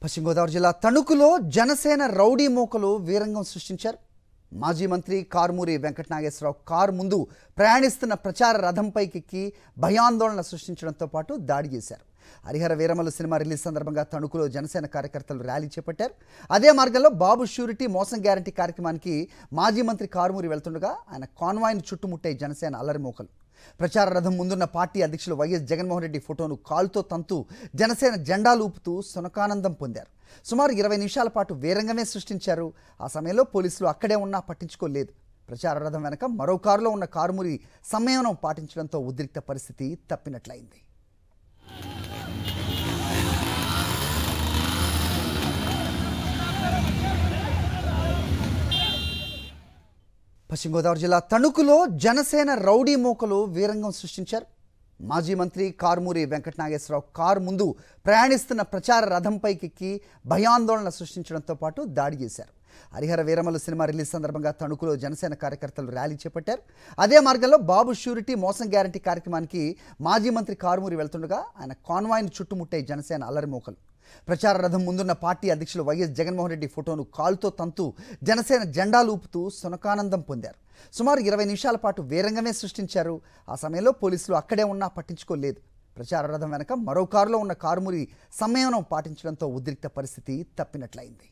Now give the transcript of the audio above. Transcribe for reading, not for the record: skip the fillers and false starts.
పశ్చిమ గోదావరి జిల్లా తణుకులో జనసేన రౌడీ మోకలు వీరంగం సృష్టించారు. మాజీ మంత్రి కారుమూరి వెంకట నాగేశ్వరరావు కారు ముందు ప్రయాణిస్తున్న ప్రచార రథంపైకి భయాందోళన సృష్టించడంతో పాటు దాడి చేశారు. హరిహర వీరమల్లు సినిమా రిలీజ్ సందర్భంగా తణుకులో జనసేన కార్యకర్తలు ర్యాలీ చేపట్టారు. అదే మార్గంలో బాబు ష్యూరిటీ మోసం గ్యారంటీ కార్యక్రమానికి మాజీ మంత్రి కారుమూరి వెళ్తుండగా ఆయన కాన్వాయ్ను చుట్టుముట్టే జనసేన అల్లరి మోకలు. ప్రచార రథం ముందున్న పార్టీ అధ్యక్షులు వైఎస్ జగన్మోహన్ రెడ్డి ఫోటోను కాలుతో తంతూ జనసేన జెండాలు ఊపుతూ సునకానందం పొందారు. సుమారు 20 నిమిషాల పాటు వీరంగమే సృష్టించారు. ఆ సమయంలో పోలీసులు అక్కడే ఉన్నా పట్టించుకోలేదు. ప్రచార రథం వెనక మరో కారులో ఉన్న కారుమూరి సంయమనం పాటించడంతో ఉద్రిక్త పరిస్థితి తప్పినట్లయింది. పశ్చిమ గోదావరి జిల్లా తణుకులో జనసేన రౌడీ మోకలు వీరంగం సృష్టించారు. మాజీ మంత్రి కారుమూరి వెంకట నాగేశ్వరరావు కారు ముందు ప్రయాణిస్తున్న ప్రచార రథంపైకి భయాందోళన సృష్టించడంతో పాటు దాడి చేశారు. హరిహర వీరమల్లు సినిమా రిలీజ్ సందర్భంగా తణుకులో జనసేన కార్యకర్తలు ర్యాలీ చేపట్టారు. అదే మార్గంలో బాబు ష్యూరిటీ మోసం గ్యారంటీ కార్యక్రమానికి మాజీ మంత్రి కారుమూరి వెళ్తుండగా ఆయన కాన్వాయ్ను చుట్టుముట్టే జనసేన అల్లరి మోకలు. ప్రచార రథం ముందున్న పార్టీ అధ్యక్షులు వైఎస్ జగన్మోహన్ రెడ్డి ఫోటోను కాలుతో తంతూ జనసేన జెండాలు ఊపుతూ సునకానందం పొందారు. సుమారు 20 నిమిషాల పాటు వీరంగమే సృష్టించారు. ఆ సమయంలో పోలీసులు అక్కడే ఉన్నా పట్టించుకోలేదు. ప్రచార రథం వెనక మరో కారులో ఉన్న కారుమూరి సంయమనం పాటించడంతో ఉద్రిక్త పరిస్థితి తప్పినట్లయింది.